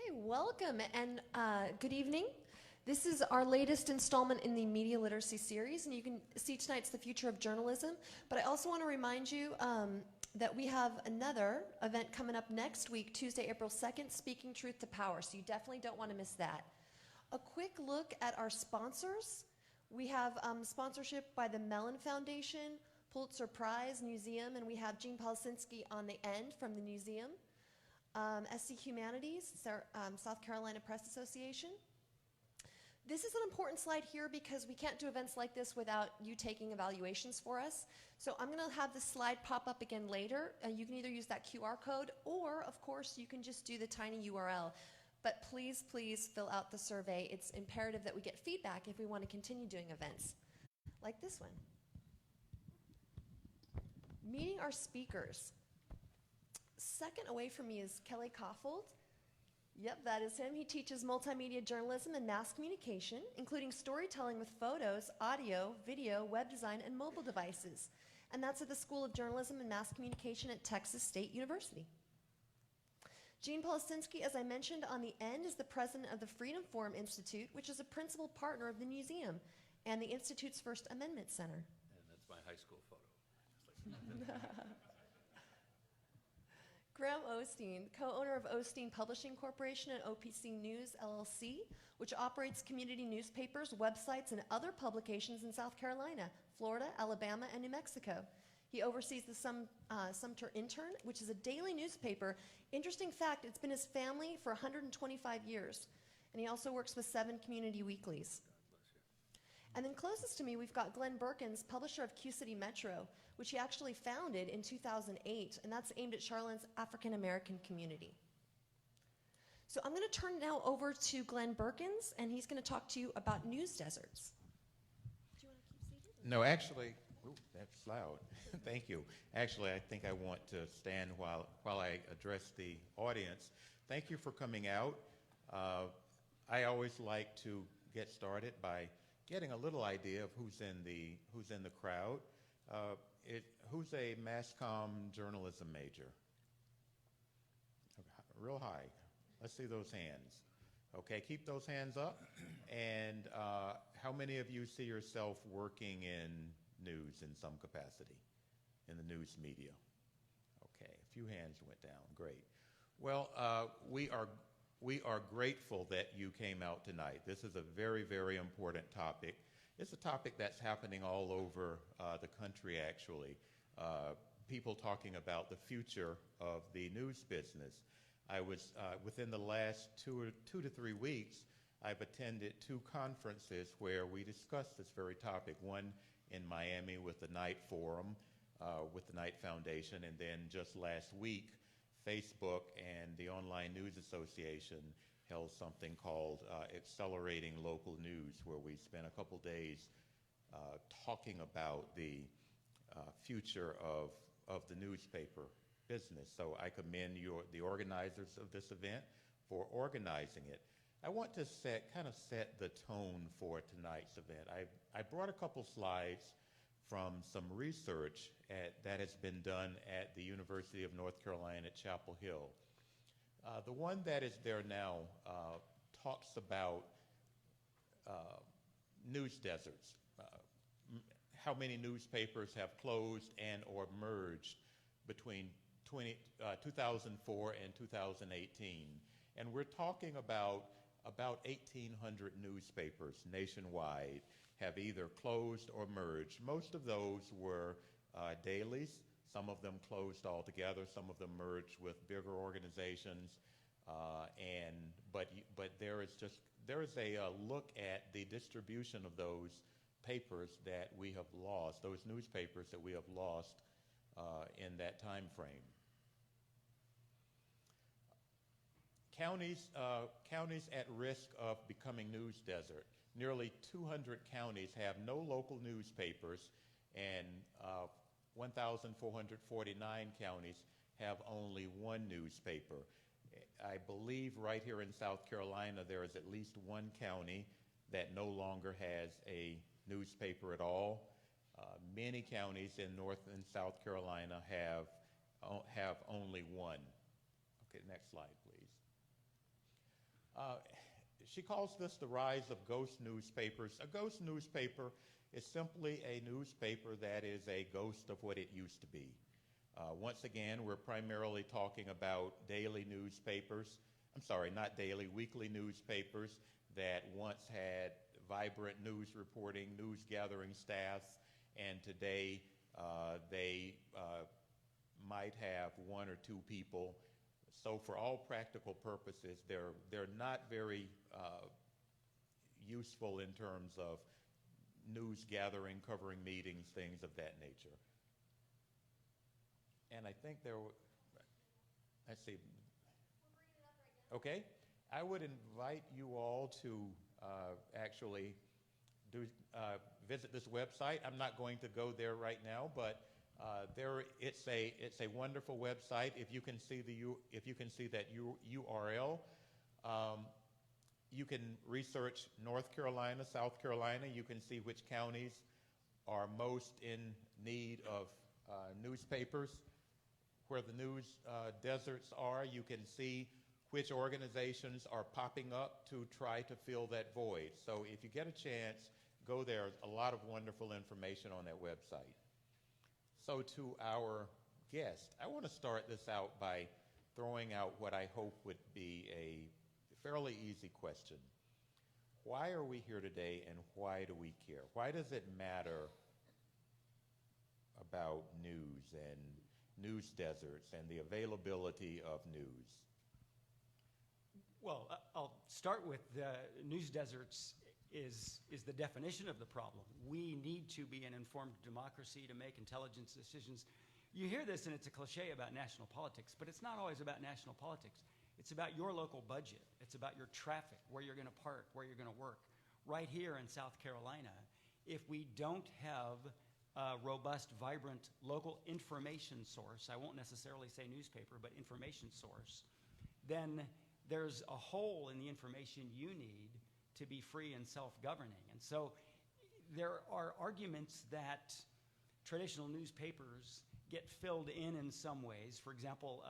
Okay, welcome and good evening. This is our latest installment in the Media Literacy series, and you can see tonight's The Future of Journalism. But I also want to remind you that we have another event coming up next week, Tuesday, April 2nd, Speaking Truth to Power, so you definitely don't want to miss that. A quick look at our sponsors. We have sponsorship by the Mellon Foundation, Pulitzer Prize Museum, and we have Gene Policinski on the end from the museum. SC Humanities, South Carolina Press Association. This is an important slide here because we can't do events like this without you taking evaluations for us. So I'm going to have this slide pop up again later. You can either use that QR code or, of course, you can just do the tiny URL. But please, please fill out the survey. It's imperative that we get feedback if we want to continue doing events like this one. Meeting our speakers. Second away from me is Kelly Kaufhold. Yep, that is him. He teaches multimedia journalism and mass communication, including storytelling with photos, audio, video, web design, and mobile devices. And that's at the School of Journalism and Mass Communication at Texas State University. Gene Policinski, as I mentioned on the end, is the president of the Freedom Forum Institute, which is a principal partner of the museum and the Institute's First Amendment Center. And that's my high school photo. Graham Osteen, co-owner of Osteen Publishing Corporation and OPC News, LLC, which operates community newspapers, websites, and other publications in South Carolina, Florida, Alabama, and New Mexico. He oversees the Sumter Intern, which is a daily newspaper. Interesting fact, it's been his family for 125 years. And he also works with 7 community weeklies. And then closest to me, we've got Glenn Berkins, publisher of Q-City Metro, which he actually founded in 2008, and that's aimed at Charlotte's African-American community. So I'm going to turn now over to Glenn Berkins, and he's going to talk to you about news deserts. Do you want to keep seated? No, actually, ooh, that's loud. Thank you. Actually, I think I want to stand while I address the audience. Thank you for coming out. I always like to get started by getting a little idea of who's in the crowd. Who's a mass comm journalism major? Real high. Let's see those hands. Okay, keep those hands up. And how many of you see yourself working in news in some capacity, in the news media? Okay, a few hands went down. Great. Well, we are grateful that you came out tonight. This is a very, very important topic. It's a topic that's happening all over the country, actually. People talking about the future of the news business. I was, within the last two to 3 weeks, I've attended 2 conferences where we discussed this very topic. One in Miami with the Knight Forum, with the Knight Foundation, and then just last week, Facebook and the Online News Association held something called Accelerating Local News, where we spent a couple days talking about the future of the newspaper business. So I commend the organizers of this event for organizing it. I want to kind of set the tone for tonight's event. I brought a couple slides from some research that has been done at the University of North Carolina at Chapel Hill. The one that is there now talks about news deserts, how many newspapers have closed and or merged between 2004 and 2018. And we're talking about 1,800 newspapers nationwide have either closed or merged. Most of those were dailies. Some of them closed altogether. Some of them merged with bigger organizations. But there is a look at the distribution of those papers that we have lost, those newspapers that we have lost in that time frame. Counties at risk of becoming news desert. Nearly 200 counties have no local newspapers, and 1,449 counties have only one newspaper. I believe right here in South Carolina there is at least one county that no longer has a newspaper at all. Many counties in North and South Carolina have only one. Okay, next slide, please. She calls this the rise of ghost newspapers. A ghost newspaper is simply a newspaper that is a ghost of what it used to be. Once again, we're primarily talking about daily newspapers. I'm sorry, not daily, weekly newspapers that once had vibrant news reporting, news gathering staffs, and today they might have one or two people. So for all practical purposes, they're not very useful in terms of news gathering, covering meetings, things of that nature. And I think let's see. Okay, I would invite you all to actually visit this website. I'm not going to go there right now, but it's a wonderful website. If you can see that URL, you can research North Carolina, South Carolina. You can see which counties are most in need of newspapers. Where the news deserts are, you can see which organizations are popping up to try to fill that void. So if you get a chance, go there. There's a lot of wonderful information on that website. So to our guest, I want to start this out by throwing out what I hope would be a fairly easy question. Why are we here today, and why do we care? Why does it matter about news and news deserts and the availability of news? Well, I'll start with news deserts is the definition of the problem. We need to be an informed democracy to make intelligent decisions. You hear this, and it's a cliche about national politics, but it's not always about national politics. It's about your local budget. It's about your traffic, where you're going to park, where you're going to work. Right here in South Carolina, if we don't have a robust, vibrant local information source, I won't necessarily say newspaper, but information source, then there's a hole in the information you need to be free and self-governing. And so there are arguments that traditional newspapers get filled in some ways. For example,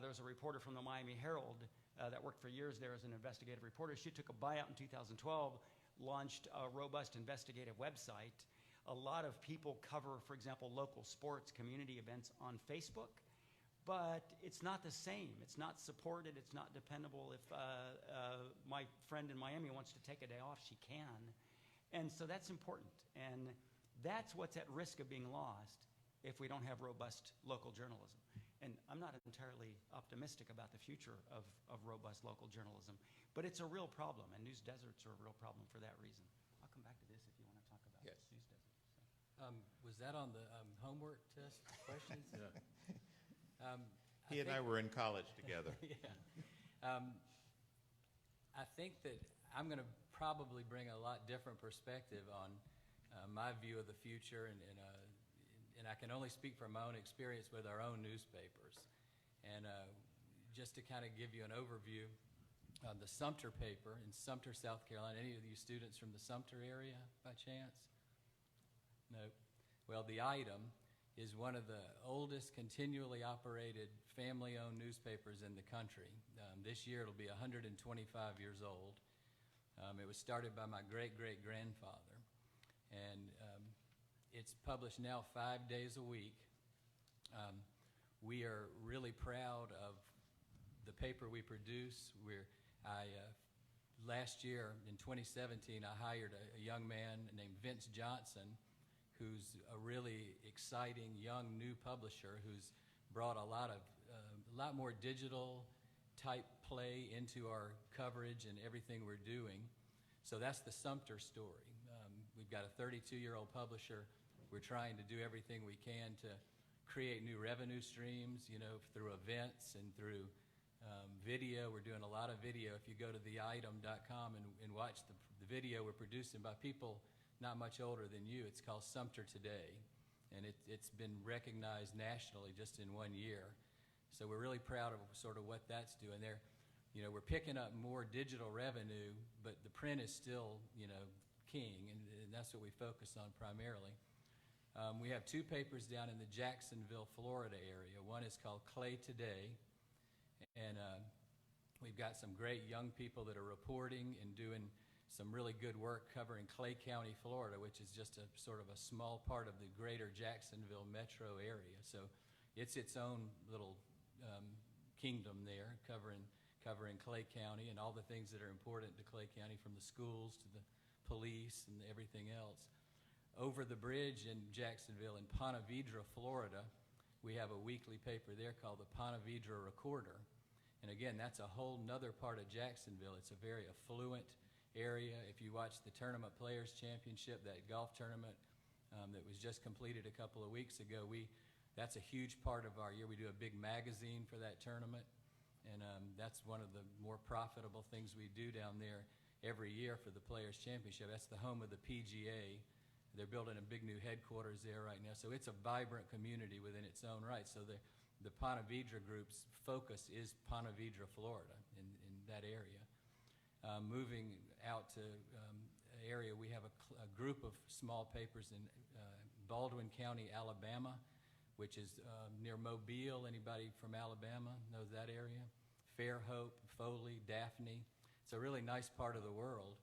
there's a reporter from the Miami Herald that worked for years there as an investigative reporter. She took a buyout in 2012, launched a robust investigative website. A lot of people cover, for example, local sports, community events on Facebook, but it's not the same. It's not supported. It's not dependable. If my friend in Miami wants to take a day off, she can. And so that's important. And that's what's at risk of being lost if we don't have robust local journalism. And I'm not entirely optimistic about the future of robust local journalism, but it's a real problem, and news deserts are a real problem for that reason. I'll come back to this if you want to talk about Yes. news deserts. So. Was that on the homework test questions? Yeah. He and I were in college together. Yeah. I think that I'm going to probably bring a lot different perspective on my view of the future, and I can only speak from my own experience with our own newspapers. And just to kind of give you an overview, the Sumter paper in Sumter, South Carolina. Any of you students from the Sumter area by chance? No. Well, the Item is one of the oldest continually operated family-owned newspapers in the country. This year it'll be 125 years old. It was started by my great-great-grandfather, and it's published now 5 days a week. We are really proud of the paper we produce. Last year, in 2017, I hired a young man named Vince Johnson, who's a really exciting young new publisher who's brought a lot more digital type play into our coverage and everything we're doing. So that's the Sumter story. We've got a 32-year-old publisher. We're trying to do everything we can to create new revenue streams, through events and through video. We're doing a lot of video. If you go to theitem.com and watch the video we're producing by people not much older than you, it's called Sumter Today, and it's been recognized nationally just in 1 year. So we're really proud of sort of what that's doing there. We're picking up more digital revenue, but the print is still, king, and that's what we focus on primarily. We have two papers down in the Jacksonville, Florida area. One is called Clay Today, and We've got some great young people that are reporting and doing some really good work covering Clay County, Florida, which is just a sort of a small part of the greater Jacksonville metro area. So it's its own little kingdom there, covering Clay County and all the things that are important to Clay County, from the schools to the police and everything else. Over the bridge in Jacksonville, in Ponte Vedra, Florida, we have a weekly paper there called the Ponte Vedra Recorder. And again, that's a whole nother part of Jacksonville. It's a very affluent area. If you watch the Tournament Players Championship, that golf tournament that was just completed a couple of weeks ago, that's a huge part of our year. We do a big magazine for that tournament, and that's one of the more profitable things we do down there every year for the Players Championship. That's the home of the PGA. They're building a big new headquarters there right now, so it's a vibrant community within its own right. So the Ponte Vedra group's focus is Ponte Vedra, Florida, in that area. Moving out to an area, we have a group of small papers in Baldwin County, Alabama, which is near Mobile. Anybody from Alabama knows that area? Fairhope, Foley, Daphne. It's a really nice part of the world.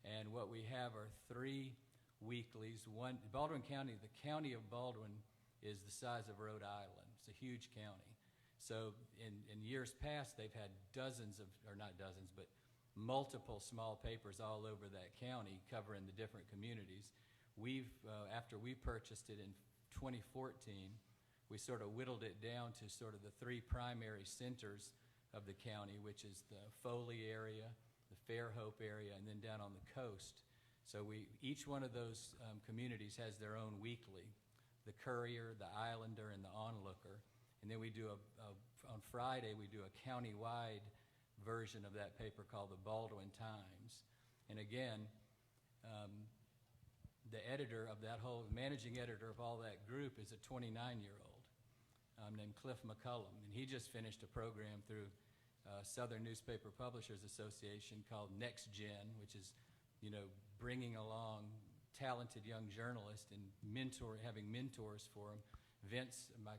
And what we have are 3 weeklies. One, Baldwin County, the county of Baldwin is the size of Rhode Island. It's a huge county. So in years past, they've had multiple small papers all over that county covering the different communities. After we purchased it in 2014, we sort of whittled it down to sort of the 3 primary centers of the county, which is the Foley area, the Fairhope area, and then down on the coast. So each one of those communities has their own weekly, the Courier, the Islander, and the Onlooker. And then we do on Friday, we do a county-wide version of that paper called the Baldwin Times. And again, the managing editor of all that group is a 29-year-old named Cliff McCullum. And he just finished a program through Southern Newspaper Publishers Association called Next Gen, which is, bringing along talented young journalists and having mentors for them. Vince, my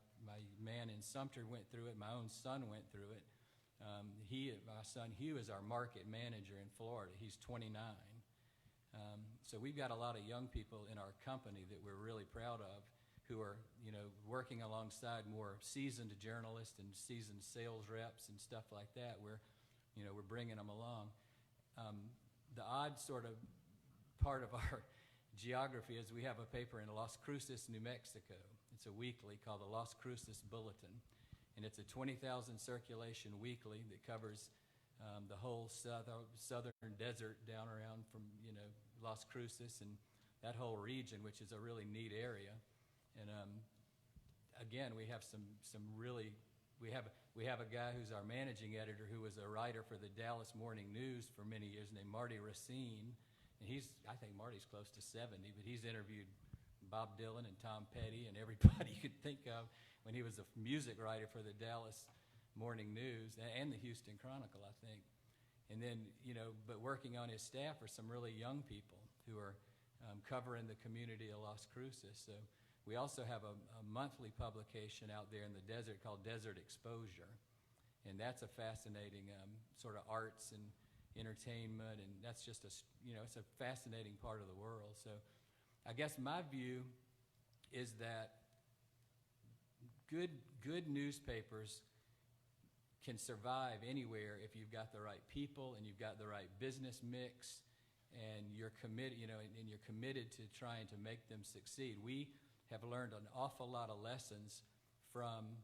man in Sumter, went through it. My own son went through it. My son Hugh is our market manager in Florida. He's 29. So we've got a lot of young people in our company that we're really proud of, who are, working alongside more seasoned journalists and seasoned sales reps and stuff like that. We're bringing them along. The odd sort of part of our geography is we have a paper in Las Cruces, New Mexico. It's a weekly called the Las Cruces Bulletin. And it's a 20,000 circulation weekly that covers the whole southern desert down around from Las Cruces and that whole region, which is a really neat area. And again, we have we have a guy who's our managing editor who was a writer for the Dallas Morning News for many years named Marty Racine. And I think Marty's close to 70, but he's interviewed Bob Dylan and Tom Petty and everybody you could think of when he was a music writer for the Dallas Morning News and the Houston Chronicle, I think. And then, but working on his staff are some really young people who are covering the community of Las Cruces. So we also have a monthly publication out there in the desert called Desert Exposure. And that's a fascinating sort of arts and entertainment, and that's just it's a fascinating part of the world. So I guess my view is that good newspapers can survive anywhere if you've got the right people and you've got the right business mix, and you're committed, and you're committed to trying to make them succeed. We have learned an awful lot of lessons from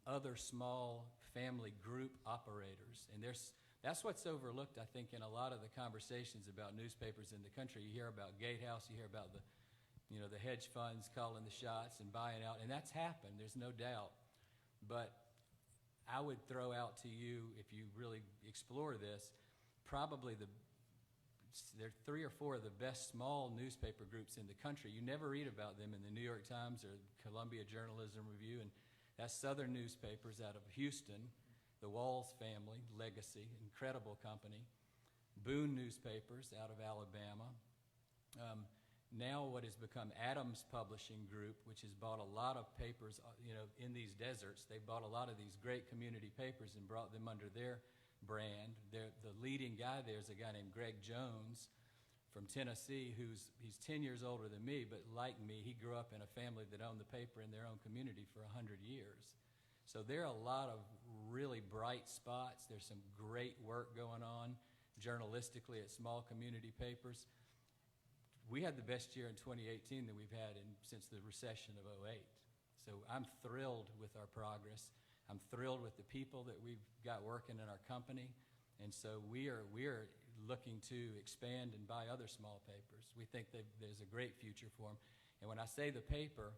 other small family group operators, and that's what's overlooked, I think, in a lot of the conversations about newspapers in the country. You hear about Gatehouse, you hear about the hedge funds calling the shots and buying out, and that's happened, there's no doubt. But I would throw out to you, if you really explore this, probably there are 3 or 4 of the best small newspaper groups in the country. You never read about them in the New York Times or Columbia Journalism Review, and that's Southern Newspapers out of Houston, the Walls family, Legacy, incredible company. Boone Newspapers out of Alabama. Now what has become Adams Publishing Group, which has bought a lot of papers, in these deserts. They bought a lot of these great community papers and brought them under their brand. The leading guy there is a guy named Greg Jones from Tennessee, he's 10 years older than me, but like me, he grew up in a family that owned the paper in their own community for 100 years. So there are a lot of really bright spots. There's some great work going on journalistically at small community papers. We had the best year in 2018 that we've had since the recession of '08. So I'm thrilled with our progress. I'm thrilled with the people that we've got working in our company. And so we are looking to expand and buy other small papers. We think that there's a great future for them. And when I say the paper,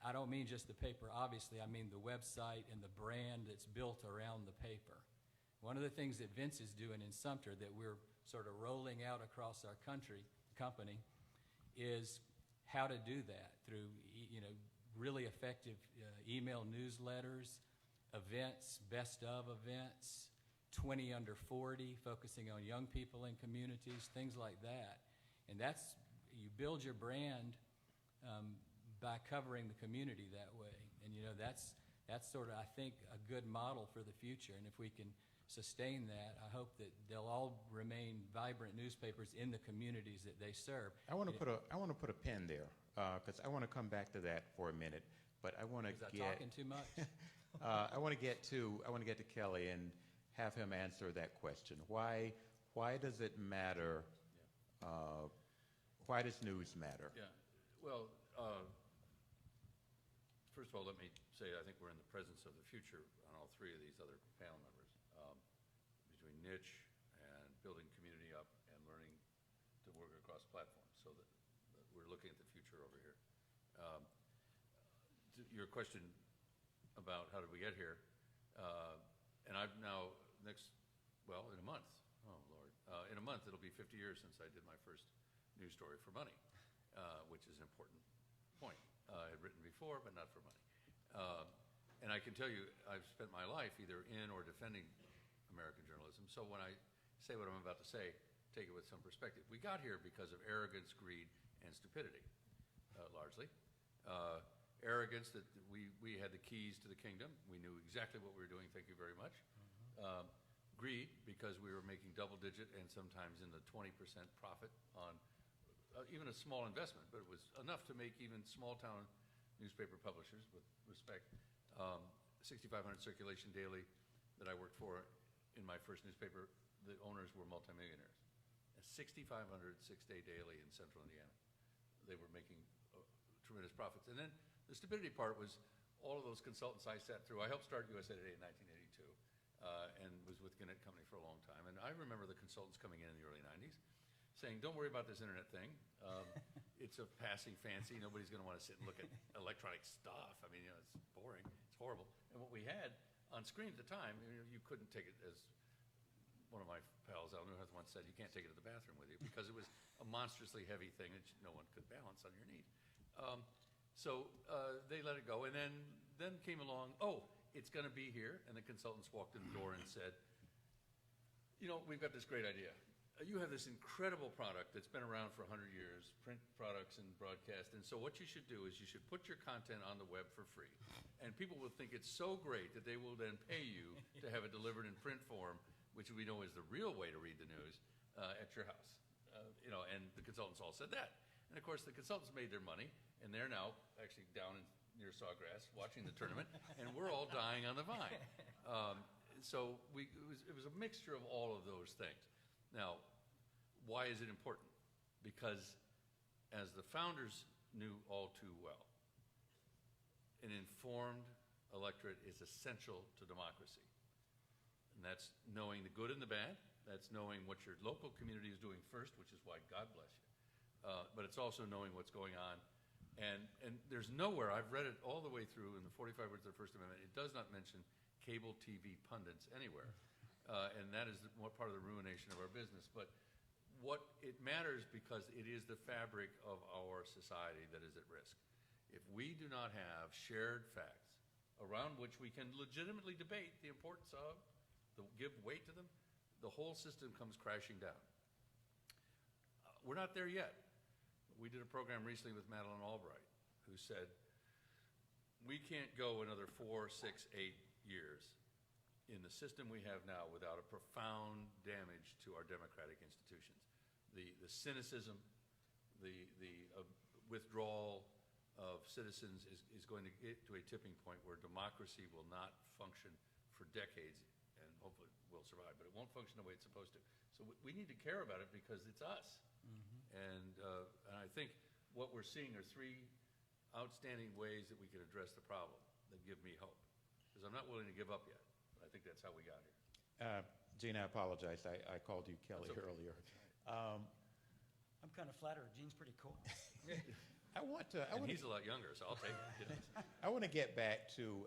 I don't mean just the paper, obviously. I mean the website and the brand that's built around the paper. One of the things that Vince is doing in Sumter that we're sort of rolling out across our company, is how to do that through really effective email newsletters, events, best of events, 20 under 40, focusing on young people in communities, things like that. And you build your brand by covering the community that way. And that's sort of, I think, a good model for the future. And if we can sustain that, I hope that they'll all remain vibrant newspapers in the communities that they serve. I want to put a pin there because I want to come back to that for a minute. But I want to Was I talking too much? I want to get to Kelly and have him answer that question. Why does it matter? Why does news matter? Yeah. Well, first of all, let me say I think we're in the presence of the future on all three of these other panel members, between niche and building community up and learning to work across platforms, so that we're looking at the future over here. Your question about how did we get here, and I've now in a month, oh Lord, in a month it'll be 50 years since I did my first news story for money, which is an important point. I had written before, but not for money. And I can tell you, I've spent my life either in or defending American journalism. So when I say what I'm about to say, take it with some perspective. We got here because of arrogance, greed, and stupidity, largely. Arrogance that we had the keys to the kingdom. We knew exactly what we were doing. Thank you very much. Greed, because we were making double-digit and sometimes in the 20% profit on even a small investment, but it was enough to make even small-town newspaper publishers, with respect, 6,500 circulation daily that I worked for in my first newspaper, the owners were multimillionaires. 6,500 six-day daily in central Indiana. They were making tremendous profits. And then the stupidity part was all of those consultants I sat through. I helped start USA Today in 1982 and was with Gannett Company for a long time. And I remember the consultants coming in the early 90s saying, don't worry about this internet thing. It's a passing fancy. Nobody's going to want to sit and look at electronic stuff. I mean, it's boring. It's horrible. And what we had on screen at the time, you couldn't take it, as one of my pals, Al Newhouse, once said, you can't take it to the bathroom with you because it was a monstrously heavy thing that no one could balance on your knee. So they let it go. And then came along, it's going to be here. And the consultants walked in the door and said, we've got this great idea. You have this incredible product that's been around for 100 years, print products and broadcast. And so what you should do is you should put your content on the web for free. And people will think it's so great that they will then pay you to have it delivered in print form, which we know is the real way to read the news, at your house. And the consultants all said that. And of course, the consultants made their money, and they're now actually down near Sawgrass watching the tournament, and we're all dying on the vine. So it was a mixture of all of those things. Now, why is it important? Because as the founders knew all too well, an informed electorate is essential to democracy. And that's knowing the good and the bad. That's knowing what your local community is doing first, which is why God bless you. But it's also knowing what's going on. And there's nowhere, I've read it all the way through in the 45 words of the First Amendment, it does not mention cable TV pundits anywhere. And that is what part of the ruination of our business. But what it matters because it is the fabric of our society that is at risk. If we do not have shared facts around which we can legitimately debate the importance of, give weight to them, the whole system comes crashing down. We're not there yet. We did a program recently with Madeleine Albright, who said, we can't go another 4, 6, 8 years in the system we have now without a profound damage to our democratic institutions. The cynicism, the withdrawal of citizens is going to get to a tipping point where democracy will not function for decades, and hopefully will survive, but it won't function the way it's supposed to. So we need to care about it because it's us. And I think what we're seeing are three outstanding ways that we can address the problem that give me hope. Because I'm not willing to give up yet. I think that's how we got here. Gene, I apologize. I called you Kelly That's okay. earlier. I'm kind of flattered. Gene's pretty cool. And he's a lot younger, so I'll take it. I want to get back to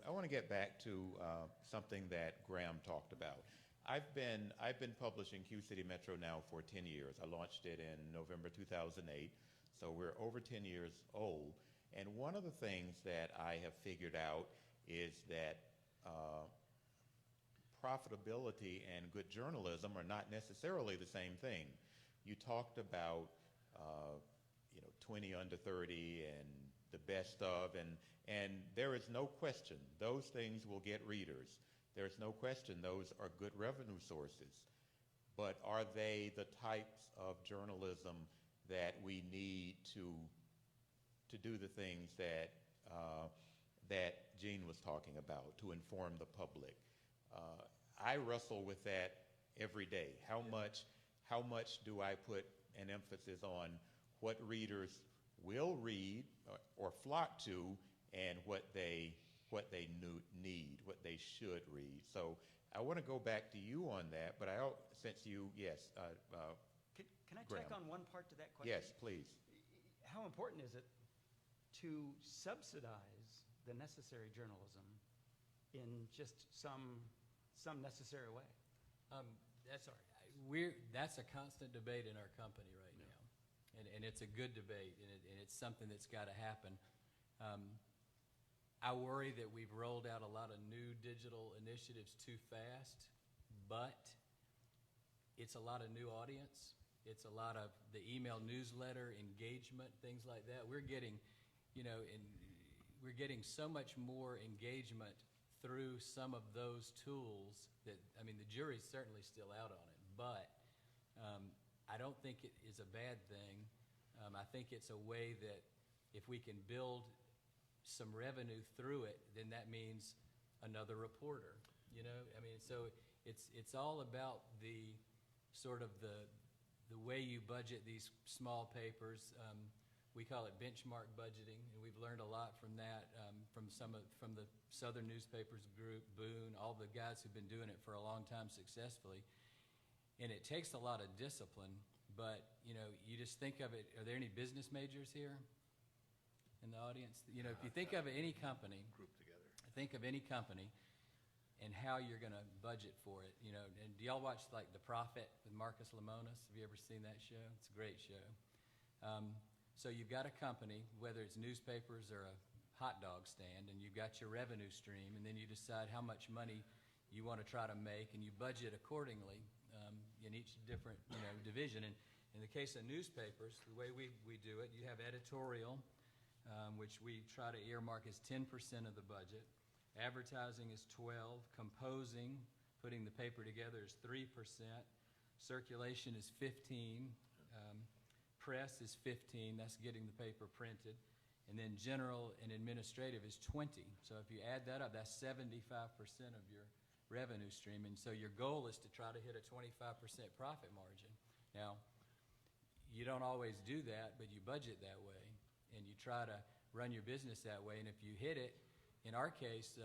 something that Graham talked about. I've been publishing Q City Metro now for 10 years. I launched it in November 2008, so we're over 10 years old. And one of the things that I have figured out is that profitability and good journalism are not necessarily the same thing. You talked about 20 under 30 and the best of, and there is no question those things will get readers. There's no question those are good revenue sources. But are they the types of journalism that we need to do the things that Gene was talking about, to inform the public? I wrestle with that every day. How much do I put an emphasis on what readers will read or flock to, and what they need, what they should read? So I want to go back to you on that, but since you, yes. Can I Graham. tack on one part to that question? Yes, please. How important is it to subsidize the necessary journalism in just some necessary way? That's all right. That's a constant debate in our company right now, and it's a good debate, and it's something that's got to happen. I worry that we've rolled out a lot of new digital initiatives too fast, but it's a lot of new audience. It's a lot of the email newsletter engagement, things like that. We're getting, we're getting so much more engagement through some of those tools that, the jury's certainly still out on it, but I don't think it is a bad thing. I think it's a way that if we can build some revenue through it, then that means another reporter, so it's all about the sort of the way you budget these small papers. We call it benchmark budgeting, and we've learned a lot from that, from the Southern Newspapers Group, Boone, all the guys who've been doing it for a long time successfully. And it takes a lot of discipline, but you just think of it. Are there any business majors here in the audience? If you think of any company, Grouped together. think of any company and how you're going to budget for it. And do y'all watch like The Prophet with Marcus Lemonis? Have you ever seen that show? It's a great show. So you've got a company, whether it's newspapers or a hot dog stand, and you've got your revenue stream, and then you decide how much money you want to try to make, and you budget accordingly in each different division. And in the case of newspapers, the way we do it, you have editorial, which we try to earmark as 10% of the budget. Advertising is 12%. Composing, putting the paper together, is 3%. Circulation is 15%. Press is 15%. That's getting the paper printed. And then general and administrative is 20%. So if you add that up, that's 75% of your revenue stream. And so your goal is to try to hit a 25% profit margin. Now, you don't always do that, but you budget that way, and you try to run your business that way. And if you hit it, in our case,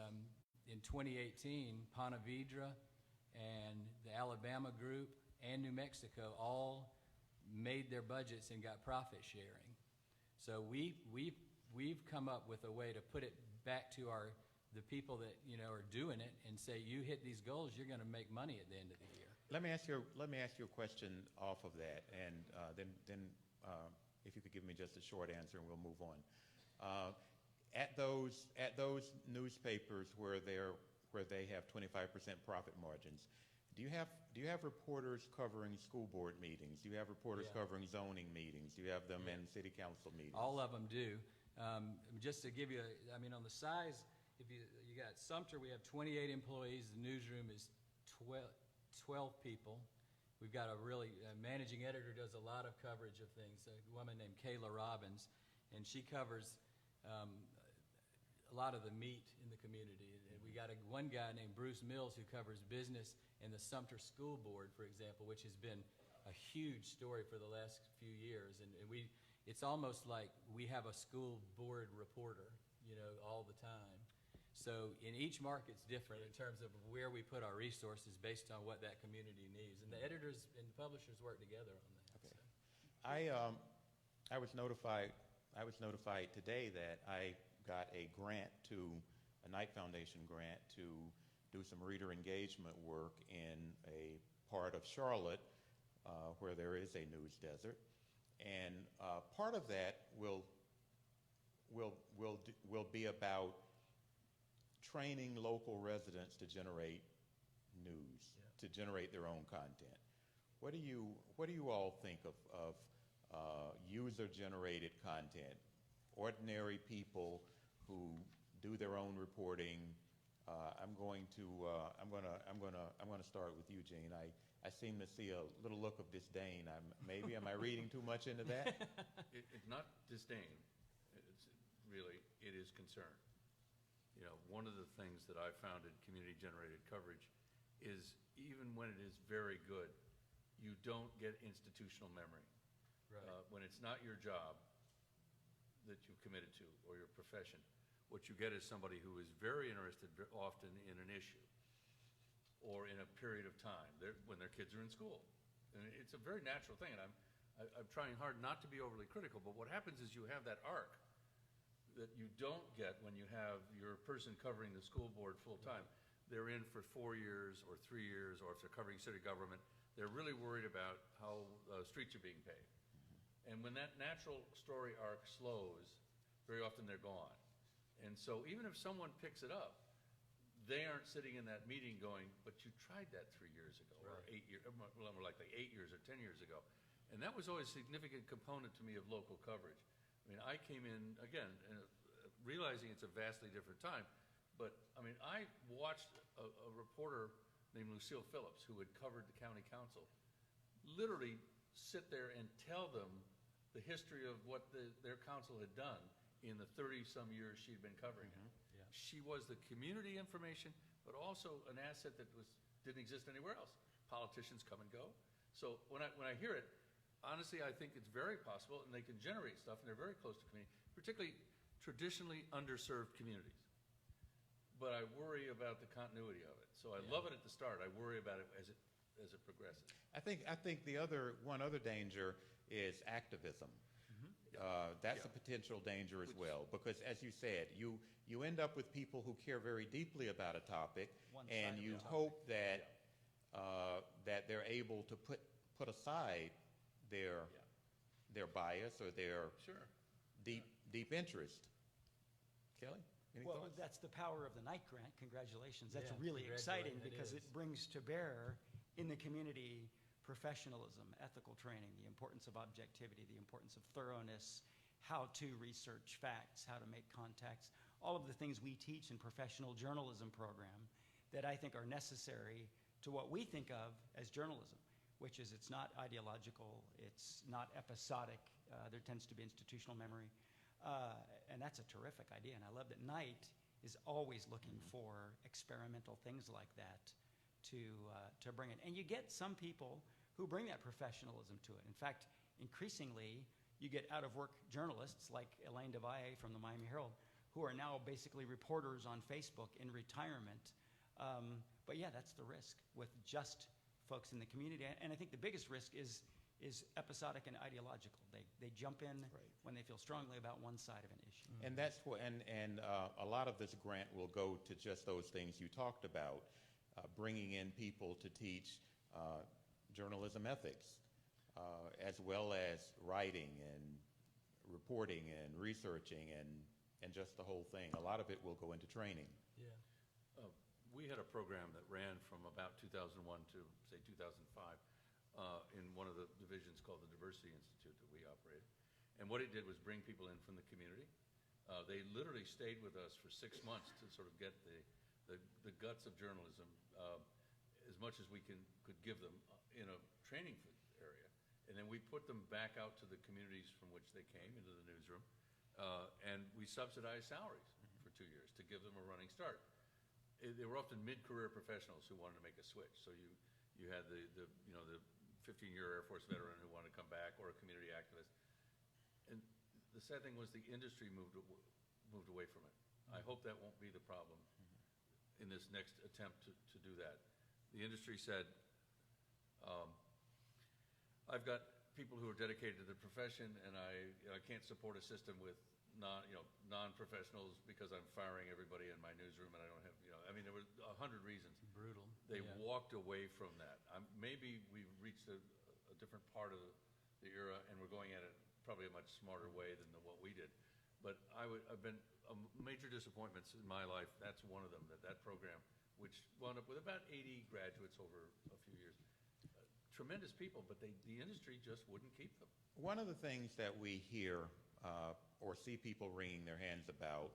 in 2018, Ponte Vedra and the Alabama group and New Mexico all made their budgets and got profit sharing. So we've come up with a way to put it back to the people that are doing it and say, you hit these goals, you're going to make money at the end of the year. Let me ask you a question off of that, and then if you could give me just a short answer, and we'll move on. At those newspapers where they have 25% profit margins, do you have reporters covering school board meetings? Do you have reporters covering zoning meetings? Do you have them in city council meetings? All of them do. Just to give you, on the size, if you got Sumter, we have 28 employees. The newsroom is 12 people. We've got a managing editor does a lot of coverage of things, a woman named Kayla Robbins, and she covers a lot of the meat in the community. And we got one guy named Bruce Mills who covers business and the Sumter School Board, for example, which has been a huge story for the last few years. And it's almost like we have a school board reporter, all the time. So in each market's different in terms of where we put our resources based on what that community needs. And the editors and the publishers work together on that. Okay. So. I was notified today that I got a Knight Foundation grant to do some reader engagement work in a part of Charlotte where there is a news desert. And part of that will be about training local residents to generate news, to generate their own content. What do you all think of user-generated content? Ordinary people who do their own reporting. I'm going to start with you, Gene. I seem to see a little look of disdain. Am I reading too much into that? It's not disdain. It is concern. One of the things that I found in community-generated coverage is even when it is very good, you don't get institutional memory. Right. When it's not your job that you've committed to or your profession, what you get is somebody who is very interested often in an issue or in a period of time when their kids are in school. And it's a very natural thing, and I'm trying hard not to be overly critical, but what happens is you have that arc that you don't get when you have your person covering the school board full-time. They're in for 4 years or 3 years, or if they're covering city government, they're really worried about how streets are being paved. And when that natural story arc slows, very often they're gone. And so even if someone picks it up, they aren't sitting in that meeting going, but you tried that 3 years ago, or 8 years, well, more likely 8 years or 10 years ago. And that was always a significant component to me of local coverage. I mean, I came in, again, realizing it's a vastly different time, but, I watched a reporter named Lucille Phillips, who had covered the county council, literally sit there and tell them the history of what their council had done in the 30-some years she'd been covering it. Yeah. She was the community information, but also an asset that didn't exist anywhere else. Politicians come and go. So when I hear it, honestly, I think it's very possible, and they can generate stuff, and they're very close to community, particularly traditionally underserved communities. But I worry about the continuity of it. So I love it at the start. I worry about it as it progresses. I think one other danger is activism. That's a potential danger as well, because as you said, you end up with people who care very deeply about a topic, and you hope that they're able to put aside their bias or their deep interest. Kelly, any thoughts? That's the power of the Knight Grant. Congratulations. That's Yeah, really exciting congratulations. because It it is. brings to bear in the community professionalism, ethical training, the importance of objectivity, the importance of thoroughness, how to research facts, how to make contacts, all of the things we teach in professional journalism program that I think are necessary to what we think of as journalism, which is it's not ideological, it's not episodic, there tends to be institutional memory, and that's a terrific idea, and I love that Knight is always looking for experimental things like that to bring in. And you get some people who bring that professionalism to it. In fact, increasingly, you get out-of-work journalists like Elaine DeValle from the Miami Herald, who are now basically reporters on Facebook in retirement. But yeah, that's the risk with just folks in the community. And I think the biggest risk is episodic and ideological. They jump in when they feel strongly about one side of an issue. And that's what, and a lot of this grant will go to just those things you talked about, bringing in people to teach journalism ethics, as well as writing and reporting and researching and just the whole thing. A lot of it will go into training. Yeah. We had a program that ran from about 2001 to, say, 2005 in one of the divisions called the Diversity Institute that we operated. And what it did was bring people in from the community, They literally stayed with us for 6 months to sort of get the guts of journalism, as much as we could give them in a training area. And then we put them back out to the communities from which they came into the newsroom, and we subsidized salaries for 2 years to give them a running start. They were often mid-career professionals who wanted to make a switch. So you had the 15-year Air Force veteran who wanted to come back, or a community activist. And the sad thing was the industry moved away from it. I hope that won't be the problem in this next attempt to do that. The industry said, I've got people who are dedicated to the profession, and I can't support a system with non-professionals because I'm firing everybody in my newsroom, and I don't have, there were 100 reasons. Brutal. They Yeah. walked away from that. Maybe we've reached a different part of the era, and we're going at it probably a much smarter way than what we did. But I've been major disappointments in my life. That's one of them, that program, which wound up with about 80 graduates over a few years. Tremendous people, but the industry just wouldn't keep them. One of the things that we hear or see people wringing their hands about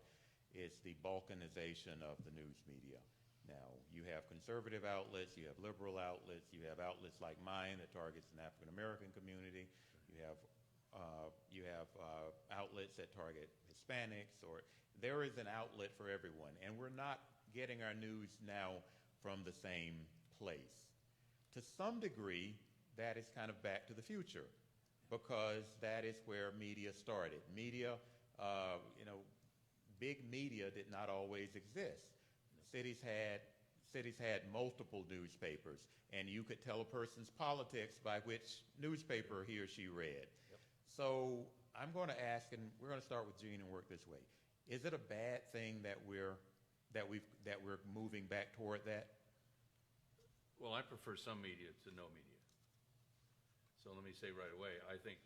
is the balkanization of the news media. Now, you have conservative outlets, you have liberal outlets, you have outlets like mine that targets an African American community, you have outlets that target Hispanics, or there is an outlet for everyone, and we're not getting our news now from the same place. To some degree, that is kind of back to the future, because that is where media started. Media, big media did not always exist. Cities had multiple newspapers, and you could tell a person's politics by which newspaper he or she read. Yep. So I'm going to ask, and we're going to start with Gene and work this way. Is it a bad thing that we're moving back toward that? Well, I prefer some media to no media. So let me say right away, I think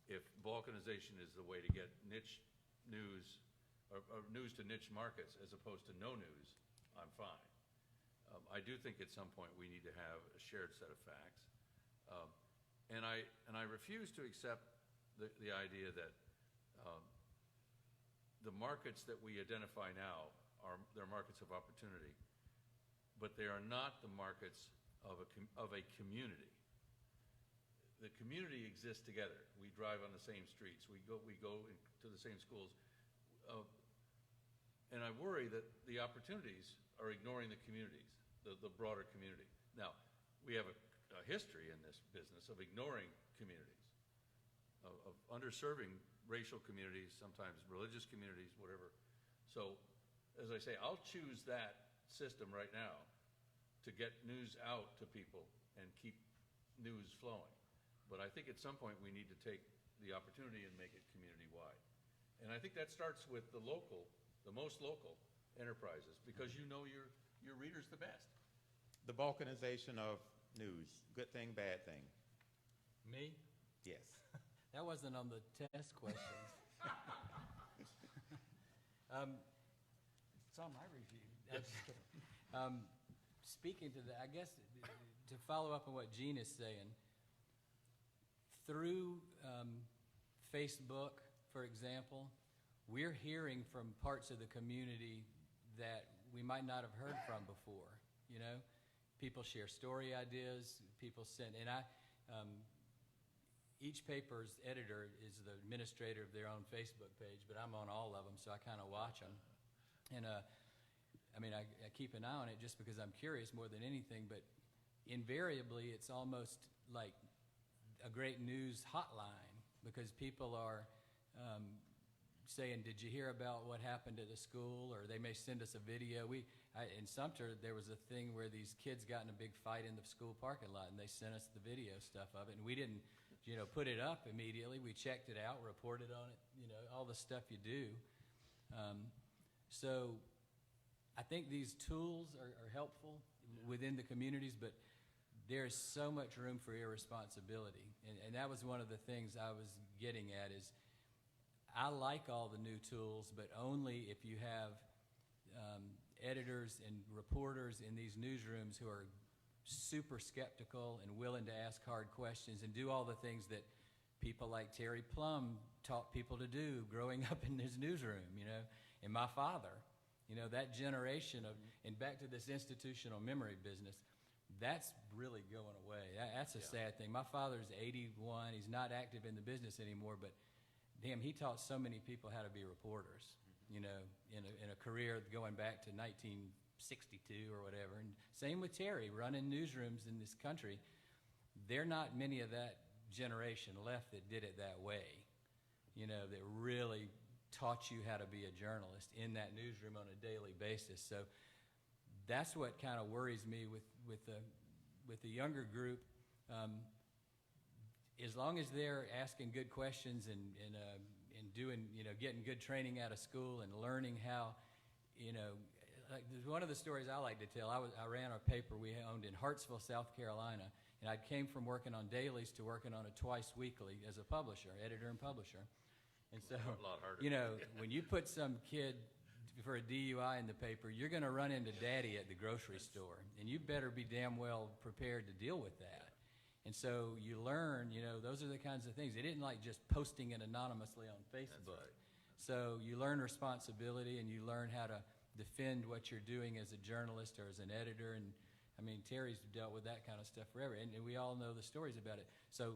if balkanization is the way to get niche news, or news to niche markets as opposed to no news, I'm fine. I do think at some point we need to have a shared set of facts. And I refuse to accept the idea that the markets that we identify now they're markets of opportunity, but they are not the markets of a community. The community exists together. We drive on the same streets. We go to the same schools. And I worry that the opportunities are ignoring the communities, the broader community. Now, we have a history in this business of ignoring communities, of underserving racial communities, sometimes religious communities, whatever. So, as I say, I'll choose that system right now to get news out to people and keep news flowing. But I think at some point we need to take the opportunity and make it community-wide. And I think that starts with the most local enterprises, because you know your readers the best. The balkanization of news, good thing, bad thing? Me? Yes. That wasn't on the test questions. It's on my review. Speaking to that, I guess to follow up on what Gene is saying, through Facebook, for example, we're hearing from parts of the community that we might not have heard from before. People share story ideas. People send, and each paper's editor is the administrator of their own Facebook page, but I'm on all of them, so I kind of watch them. And I keep an eye on it just because I'm curious more than anything, but invariably it's almost like a great news hotline, because people are saying, did you hear about what happened at the school? Or they may send us a video. In Sumter, there was a thing where these kids got in a big fight in the school parking lot, and they sent us the video stuff of it, and we didn't put it up immediately. We checked it out, reported on it, all the stuff you do. So I think these tools are helpful within the communities, but there's so much room for irresponsibility. And that was one of the things I was getting at is I like all the new tools, but only if you have editors and reporters in these newsrooms who are super skeptical and willing to ask hard questions and do all the things that people like Terry Plum taught people to do growing up in his newsroom, you know. And my father, you know, that generation of, and back to this institutional memory business, that's really going away. That's a sad thing. My father's 81. He's not active in the business anymore, but damn, he taught so many people how to be reporters, you know, in a career going back to 1962 or whatever. And same with Terry, running newsrooms in this country. There are not many of that generation left that did it that way, you know, that really taught you how to be a journalist in that newsroom on a daily basis. So that's what kind of worries me with the younger group. As long as they're asking good questions and doing, you know, getting good training out of school and learning how, you know, like one of the stories I like to tell, I ran a paper we owned in Hartsville, South Carolina, and I came from working on dailies to working on it twice weekly as a publisher, editor and publisher. And so, A lot harder. you know, when you put some kid for a DUI in the paper, you're going to run into daddy at the grocery store, and you better be damn well prepared to deal with that. And so you learn, you know, those are the kinds of things. They didn't like just posting it anonymously on Facebook. That's right. So you learn responsibility, and you learn how to defend what you're doing as a journalist or as an editor. And I mean, Terry's dealt with that kind of stuff forever, and we all know the stories about it. So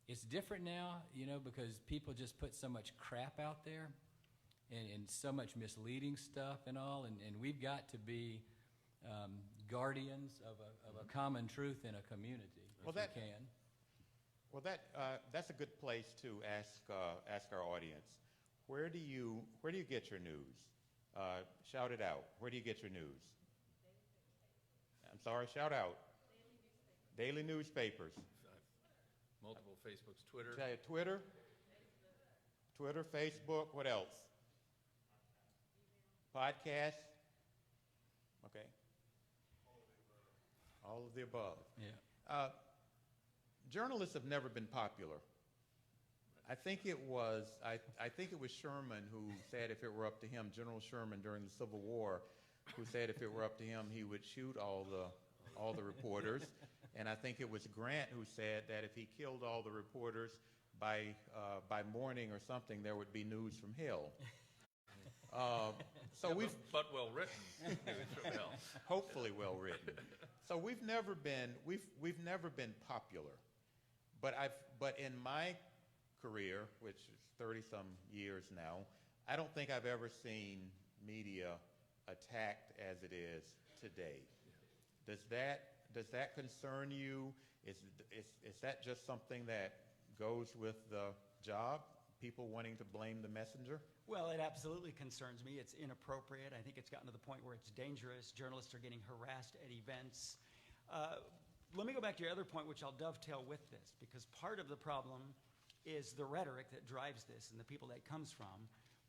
it's different now, you know, because people just put so much crap out there and so much misleading stuff and all, and we've got to be guardians of a common truth in a community, Well, if we can. Well, that's a good place to ask our audience. Where do you get your news? Shout it out. Where do you get your news? I'm sorry, shout out. Daily newspapers. Multiple Facebooks, Twitter. Tell you, Twitter, Facebook, what else? Podcasts? Okay. All of the above. Yeah. Journalists have never been popular. I think it was Sherman who said if it were up to him, General Sherman during the Civil War, who said if it were up to him, he would shoot all the reporters. And I think it was Grant who said that if he killed all the reporters by morning or something, there would be news from hell. So but well written. News from hell. Hopefully well written. So we've never been popular, but in my career, which is 30-some years now, I don't think I've ever seen media attacked as it is today. Does that concern you? Is that just something that goes with the job? People wanting to blame the messenger? Well, it absolutely concerns me. It's inappropriate. I think it's gotten to the point where it's dangerous. Journalists are getting harassed at events. Let me go back to your other point, which I'll dovetail with this, because part of the problem is the rhetoric that drives this and the people that it comes from.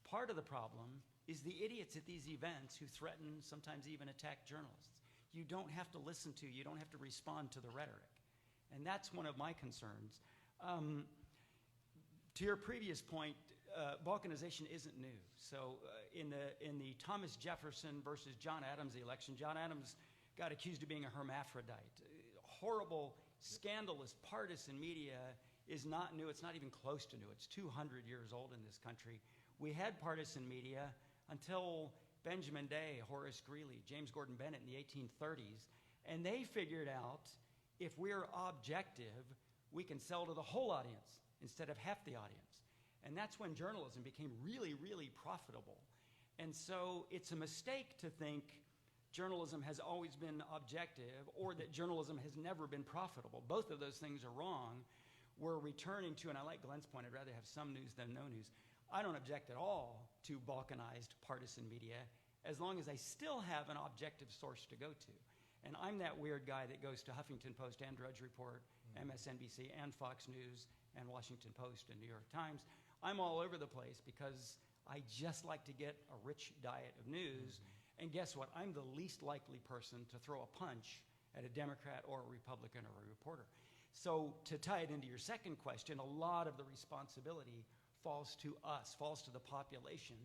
Part of the problem is the idiots at these events who threaten, sometimes even attack journalists. You don't have to listen to, you don't have to respond to the rhetoric. And that's one of my concerns. To your previous point, balkanization isn't new. So in the Thomas Jefferson versus John Adams election, John Adams got accused of being a hermaphrodite. Horrible, scandalous, partisan media is not new. It's not even close to new. It's 200 years old in this country. We had partisan media until Benjamin Day, Horace Greeley, James Gordon Bennett in the 1830s, and they figured out if we're objective, we can sell to the whole audience instead of half the audience. And that's when journalism became really, really profitable. And so it's a mistake to think journalism has always been objective or that journalism has never been profitable. Both of those things are wrong. We're returning to, and I like Glenn's point, I'd rather have some news than no news. I don't object at all to balkanized partisan media as long as I still have an objective source to go to. And I'm that weird guy that goes to Huffington Post and Drudge Report, MSNBC and Fox News and Washington Post and New York Times. I'm all over the place because I just like to get a rich diet of news. And guess what? I'm the least likely person to throw a punch at a Democrat or a Republican or a reporter. So to tie it into your second question, a lot of the responsibility falls to us, falls to the population.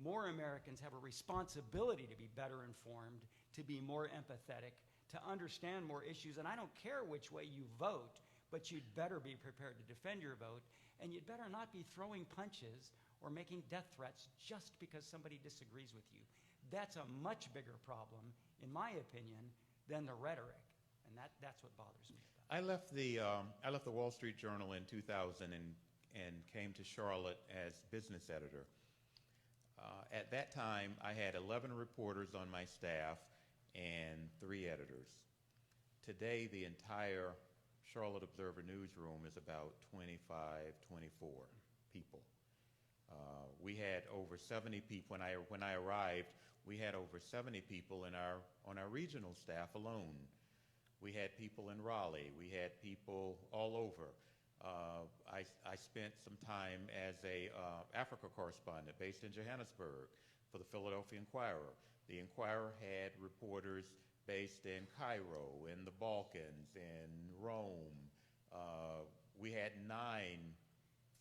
More Americans have a responsibility to be better informed, to be more empathetic, to understand more issues. And I don't care which way you vote, but you'd better be prepared to defend your vote. And you'd better not be throwing punches or making death threats just because somebody disagrees with you. That's a much bigger problem, in my opinion, than the rhetoric. And that's what bothers me about it. I left the Wall Street Journal in 2000 and came to Charlotte as business editor. At that time, I had 11 reporters on my staff and 3 editors. Today, the entire Charlotte Observer newsroom is about 25, 24 people. We had over 70 people when I arrived. We had over 70 people on our regional staff alone. We had people in Raleigh. We had people all over. I spent some time as a Africa correspondent based in Johannesburg for the Philadelphia Inquirer. The Inquirer had reporters based in Cairo, in the Balkans, in Rome. We had 9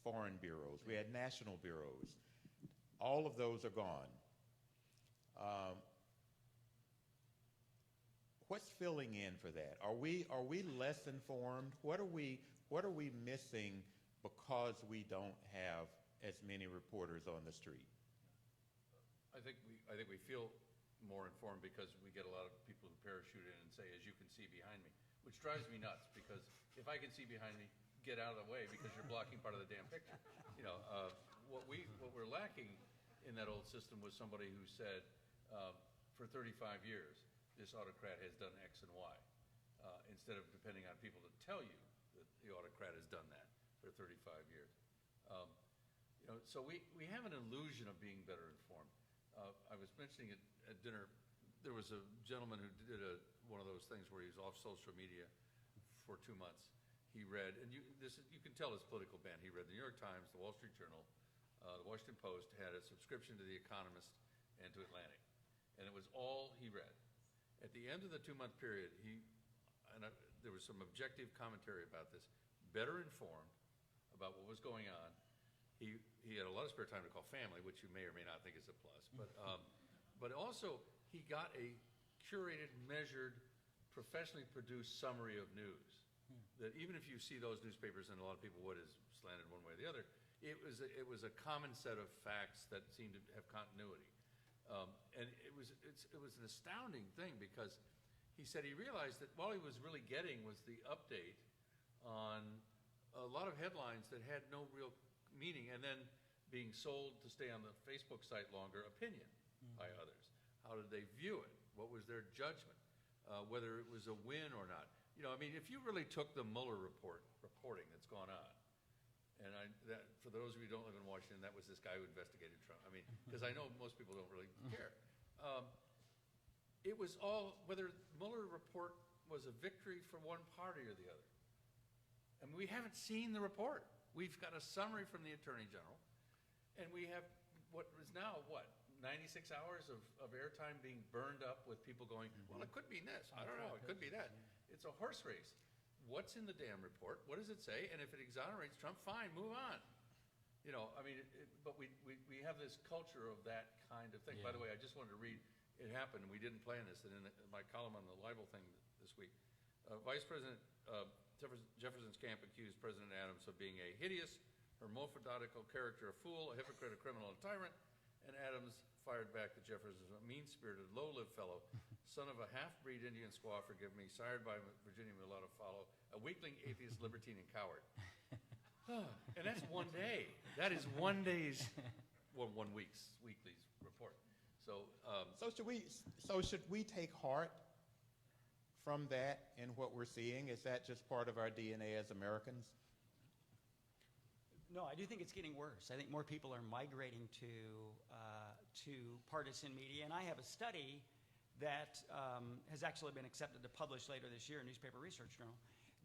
foreign bureaus. We had national bureaus. All of those are gone. What's filling in for that? Are we less informed? What are we missing because we don't have as many reporters on the street? I think we feel more informed because we get a lot of people who parachute in and say, "As you can see behind me," which drives me nuts because if I can see behind me, get out of the way because you're blocking part of the damn picture. What we're lacking in that old system was somebody who said, for 35 years, this autocrat has done X and Y, instead of depending on people to tell you that the autocrat has done that for 35 years. So we have an illusion of being better informed. I was mentioning at dinner, there was a gentleman who did one of those things where he was off social media for 2 months. He read, and you can tell his political bent. He read the New York Times, the Wall Street Journal, the Washington Post, had a subscription to The Economist and to Atlantic. And it was all he read. At the end of the 2-month period, there was some objective commentary about this, better informed about what was going on. He had a lot of spare time to call family, which you may or may not think is a plus. But also, he got a curated, measured, professionally produced summary of news. That even if you see those newspapers, and a lot of people would, is slanted one way or the other, it was a common set of facts that seemed to have continuity. And it was an astounding thing because he said he realized that all he was really getting was the update on a lot of headlines that had no real meaning, and then being sold to stay on the Facebook site longer, opinion by others. How did they view it? What was their judgment? Whether it was a win or not. If you really took the Mueller reporting that's gone on, and for those of you who don't live in Washington, that was this guy who investigated Trump. Because I know most people don't really care. It was all, whether Mueller report was a victory for one party or the other. We haven't seen the report. We've got a summary from the Attorney General, and we have what is now, 96 hours of airtime being burned up with people going, well, it could be this. I don't know. It could be that. It's a horse race. What's in the damn report? What does it say? And if it exonerates Trump, fine, move on. But we have this culture of that kind of thing. Yeah. By the way, I just wanted to read, it happened, and we didn't plan this, and in my column on the libel thing this week, Vice President Jefferson's camp accused President Adams of being a hideous, hermaphroditical character, a fool, a hypocrite, a criminal, and a tyrant, and Adams fired back that Jefferson was a mean-spirited, low-lived fellow, son of a half-breed Indian squaw, forgive me, sired by Virginia mulatto follow, a weakling, atheist, libertine, and coward. And that's one day. That is one day's, 1 week's weekly's report. So should we take heart from that in what we're seeing? Is that just part of our DNA as Americans? No, I do think it's getting worse. I think more people are migrating to partisan media, and I have a study that has actually been accepted to publish later this year in Newspaper Research Journal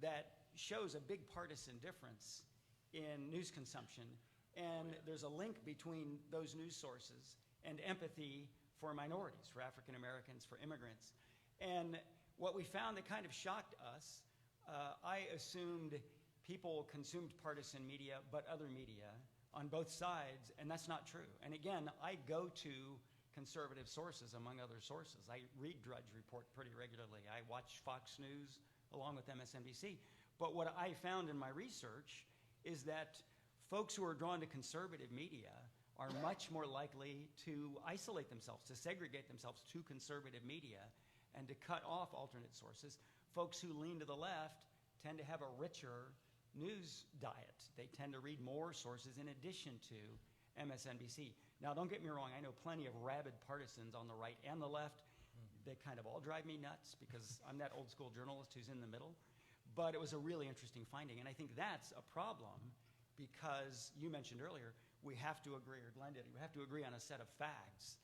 that shows a big partisan difference in news consumption, and there's a link between those news sources and empathy for minorities, for African Americans, for immigrants. And what we found that kind of shocked us, I assumed people consumed partisan media, but other media on both sides, and that's not true. And again, I go to conservative sources, among other sources. I read Drudge Report pretty regularly. I watch Fox News along with MSNBC. But what I found in my research is that folks who are drawn to conservative media are much more likely to isolate themselves, to segregate themselves to conservative media, and to cut off alternate sources. Folks who lean to the left tend to have a richer news diet. They tend to read more sources in addition to MSNBC. Now, don't get me wrong, I know plenty of rabid partisans on the right and the left. They kind of all drive me nuts because I'm that old school journalist who's in the middle. But it was a really interesting finding, and I think that's a problem because you mentioned earlier, we have to agree, or Glenn did, we have to agree on a set of facts,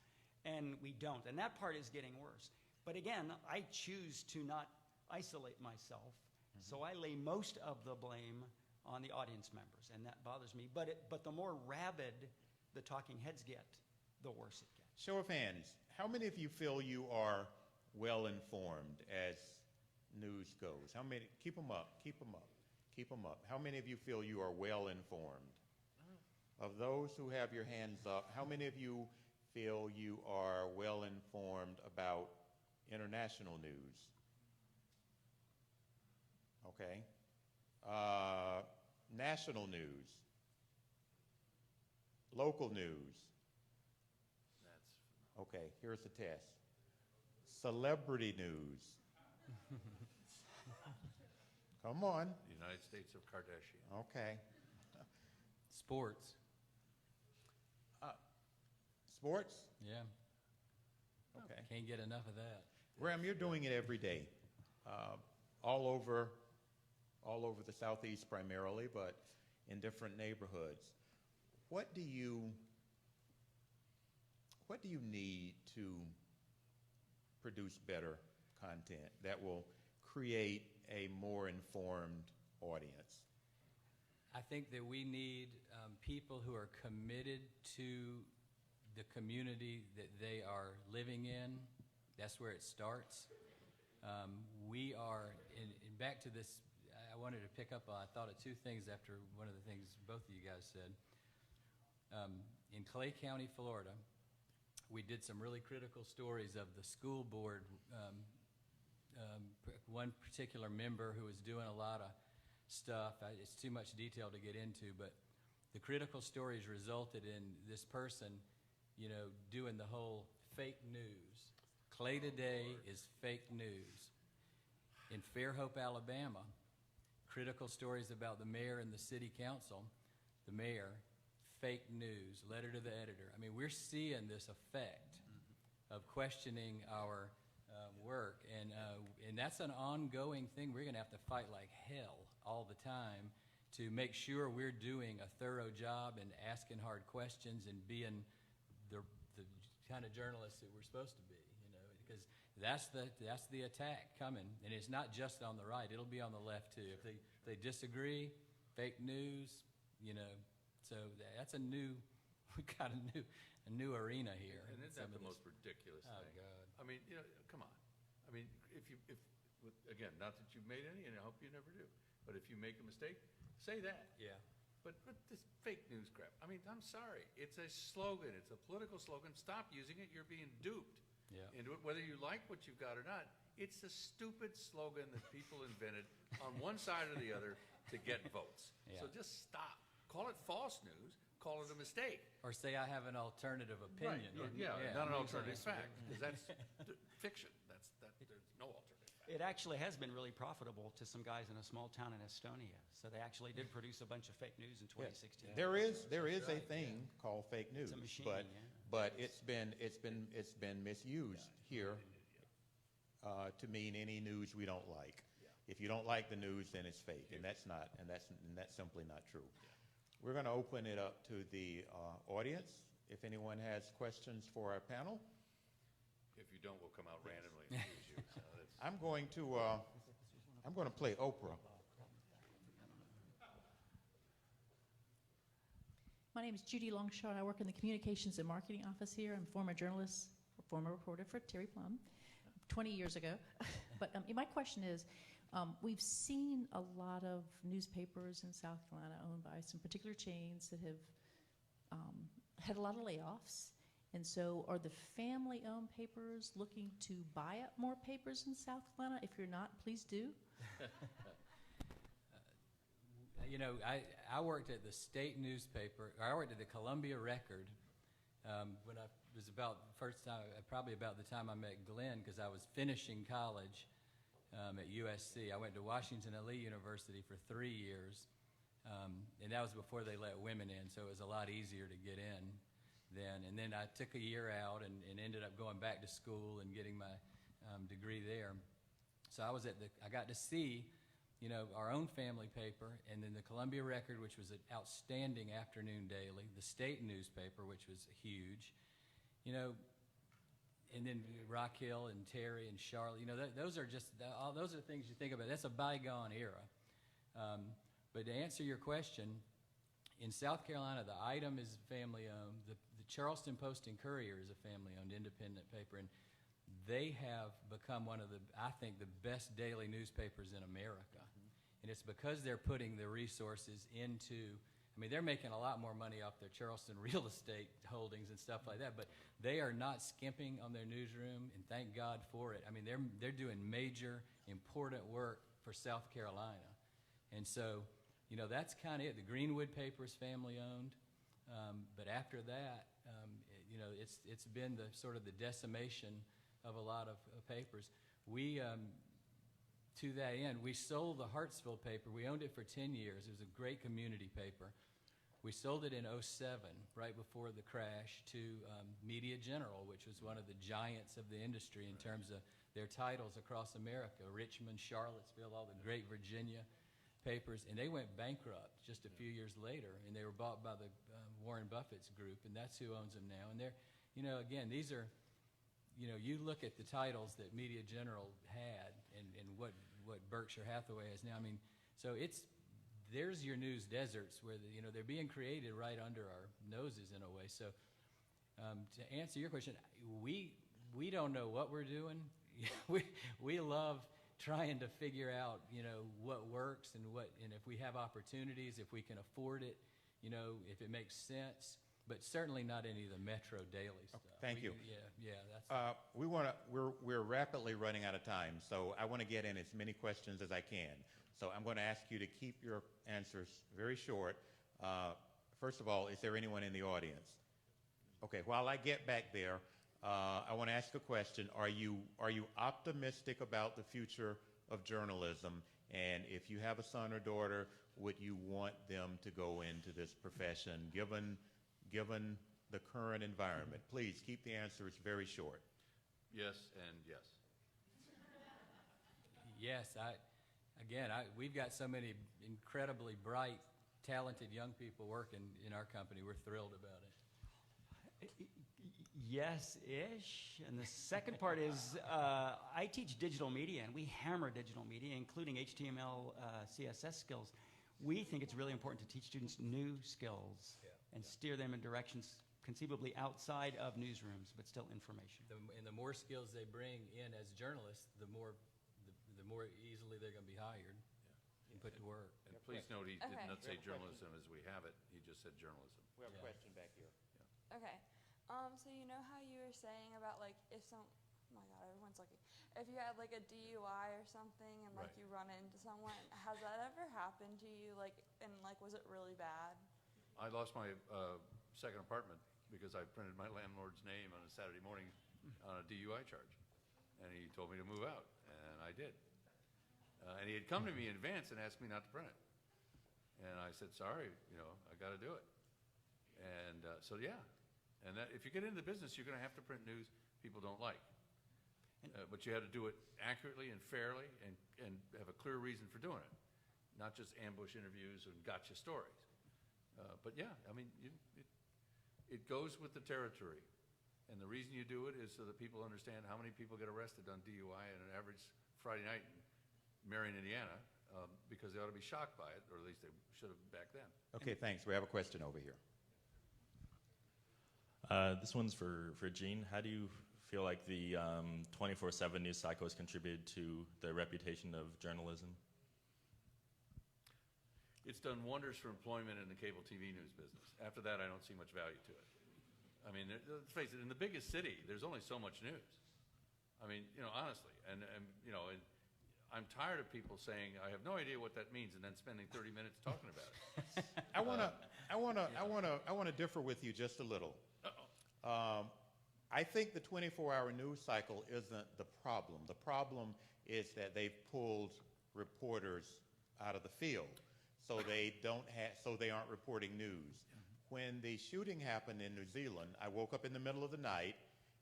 and we don't. And that part is getting worse. But again, I choose to not isolate myself, so I lay most of the blame on the audience members, and that bothers me. But the more rabid the talking heads get, the worse it gets. Show of hands. How many of you feel you are well informed as news goes? How many? Keep them up. Keep them up. Keep them up. How many of you feel you are well informed? Of those who have your hands up, how many of you feel you are well informed about international news? Okay. National news. Local news. Okay, here's the test. Celebrity news. Come on. The United States of Kardashian. Okay. Sports. Sports? Yeah. Okay. Can't get enough of that. Graham, you're doing it every day, all over the Southeast primarily, but in different neighborhoods. What do you need to produce better content that will create a more informed audience? I think that we need people who are committed to the community that they are living in. That's where it starts. We are, and back to this, I wanted to pick up on, I thought of two things after one of the things both of you guys said. In Clay County, Florida, we did some really critical stories of the school board. One particular member who was doing a lot of stuff. It's too much detail to get into, but the critical stories resulted in this person, doing the whole fake news. Clay today is fake news. In Fairhope, Alabama, critical stories about the mayor and the city council. The mayor, fake news, letter to the editor. I mean, we're seeing this effect of questioning our work, and that's an ongoing thing. We're going to have to fight like hell all the time to make sure we're doing a thorough job and asking hard questions and being the kind of journalists that we're supposed to be, because that's the attack coming, and it's not just on the right; it'll be on the left too. If they disagree, fake news, So that's a new, we got a new arena here. And isn't that the most ridiculous thing? Oh God! I mean, come on. I mean, again, not that you've made any, and I hope you never do. But if you make a mistake, say that. Yeah. But this fake news crap. I mean, I'm sorry. It's a slogan. It's a political slogan. Stop using it. You're being duped into it, whether you like what you've got or not. It's a stupid slogan that people invented on one side or the other to get votes. Yeah. So just stop. Call it false news. Call it a mistake. Or say I have an alternative opinion. Right. Yeah, not an alternative fact, because that's fiction. There's no alternative fact. It actually has been really profitable to some guys in a small town in Estonia. So they actually did produce a bunch of fake news in 2016. There is a thing called fake news, It's a machine, but it's been misused here to mean any news we don't like. If you don't like the news, then it's fake, and that's simply not true. We're going to open it up to the audience. If anyone has questions for our panel, If you don't, we'll come out randomly and choose you. So that's, I'm going to play Oprah. My name is Judy Longshore, and I work in the Communications and Marketing Office here. I'm a former journalist, former reporter for Terry Plum 20 years ago. But my question is, we've seen a lot of newspapers in South Carolina owned by some particular chains that have had a lot of layoffs. And so are the family-owned papers looking to buy up more papers in South Carolina? If you're not, please do. I worked at the state newspaper, or I worked at the Columbia Record when I was probably about the time I met Glenn, because I was finishing college at USC. I went to Washington and Lee University for 3 years, and that was before they let women in, so it was a lot easier to get in then. And then I took a year out and ended up going back to school and getting my degree there. So I got to see, our own family paper, and then the Columbia Record, which was an outstanding afternoon daily, the state newspaper, which was huge, and then Rock Hill and Terry and Charlotte. Those are things you think about. That's a bygone era. But to answer your question, in South Carolina, the Item is family-owned. The Charleston Post and Courier is a family-owned independent paper, and they have become one of I think, the best daily newspapers in America. And it's because they're putting the resources into, they're making a lot more money off their Charleston real estate holdings and stuff like that, but they are not skimping on their newsroom, and thank God for it. They're doing major, important work for South Carolina. And so, that's kind of it. The Greenwood paper is family-owned, but after that, it's been the sort of the decimation of a lot of papers. We, to that end, we sold the Hartsville paper. We owned it for 10 years. It was a great community paper. We sold it in 2007, right before the crash, to Media General, which was one of the giants of the industry in terms of their titles across America, Richmond, Charlottesville, all the great Virginia papers, and they went bankrupt just a few years later, and they were bought by the Warren Buffett's group, and that's who owns them now. And they're, again, these are, you look at the titles that Media General had and what Berkshire Hathaway has now. So there's your news deserts where they're being created right under our noses in a way. So to answer your question, we don't know what we're doing. we love trying to figure out what works and if we have opportunities, if we can afford it, if it makes sense. But certainly not any of the Metro Daily stuff. Thank you. That's we're rapidly running out of time, so I want to get in as many questions as I can. So I'm going to ask you to keep your answers very short. First of all, is there anyone in the audience? Okay, while I get back there, I want to ask a question. Are you optimistic about the future of journalism? And if you have a son or daughter, would you want them to go into this profession, given the current environment? Please keep the answers very short. Yes and yes. Yes, we've got so many incredibly bright, talented young people working in our company. We're thrilled about it. Yes-ish. And the second part is I teach digital media, and we hammer digital media, including HTML, CSS skills. We think it's really important to teach students new skills and steer them in directions conceivably outside of newsrooms, but still information. And the more skills they bring in as journalists, the more easily they're going to be hired and put to work. And please note, he did not say journalism as we have it. He just said journalism. We have a question back here. Okay. So you know how you were saying about oh my God, everyone's looking. If you had like a DUI or something and like Right. you run into someone, has that ever happened to you? Was it really bad? I lost my second apartment because I printed my landlord's name on a Saturday morning on a DUI charge. And he told me to move out, and I did. And he had come to me in advance and asked me not to print it. And I said, sorry, I got to do it. And and that if you get into the business, you're going to have to print news people don't like. But you had to do it accurately and fairly and have a clear reason for doing it, not just ambush interviews and gotcha stories. It goes with the territory. And the reason you do it is so that people understand how many people get arrested on DUI on an average Friday night in Marion, Indiana, because they ought to be shocked by it, or at least they should have back then. Okay, thanks. We have a question over here. This one's for Gene. How do you feel like the 24/7 news cycle has contributed to the reputation of journalism? It's done wonders for employment in the cable TV news business. After that, I don't see much value to it. Let's face it, in the biggest city, there's only so much news. Honestly. And I'm tired of people saying, I have no idea what that means, and then spending 30 minutes talking about it. I want to differ with you just a little. I think the 24-hour news cycle isn't the problem. The problem is that they've pulled reporters out of the field, so they aren't reporting news. When the shooting happened in New Zealand, I woke up in the middle of the night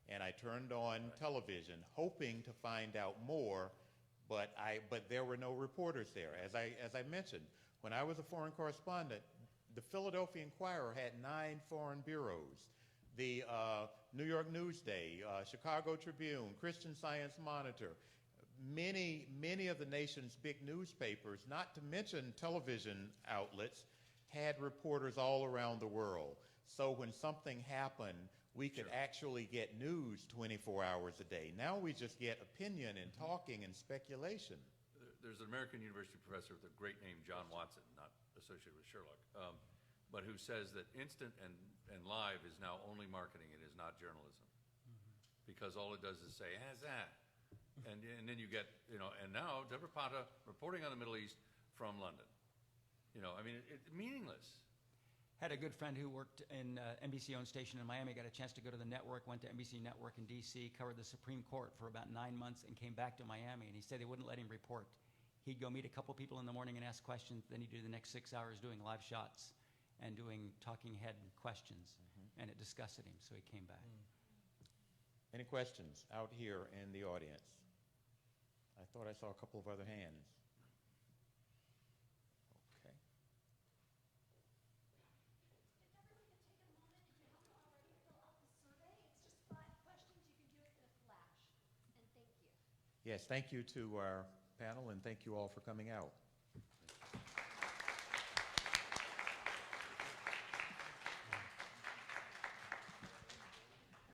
and I turned on television, hoping to find out more, but there were no reporters there. As I mentioned, when I was a foreign correspondent, the Philadelphia Inquirer had 9 foreign bureaus. The New York Newsday, Chicago Tribune, Christian Science Monitor, many of the nation's big newspapers, not to mention television outlets, had reporters all around the world. So when something happened, we could actually get news 24 hours a day. Now we just get opinion and talking and speculation. There's an American University professor with a great name, John Watson, not associated with Sherlock, but who says that instant and live is now only marketing, it is not journalism. Because all it does is say, how's that? And then you get, and now Deborah Pata reporting on the Middle East from London. I mean, it's meaningless. Had a good friend who worked in NBC-owned station in Miami, got a chance to go to the network, went to NBC Network in D.C., covered the Supreme Court for about 9 months, and came back to Miami. And he said they wouldn't let him report. He'd go meet a couple people in the morning and ask questions. Then he'd do the next 6 hours doing live shots and doing talking head questions. And it disgusted him, so he came back. Any questions out here in the audience? I thought I saw a couple of other hands. Okay. If everyone could take a moment, if you haven't already, fill out the survey. It's just 5 questions. You can do it in a flash. And thank you. Yes, thank you to our panel, and thank you all for coming out.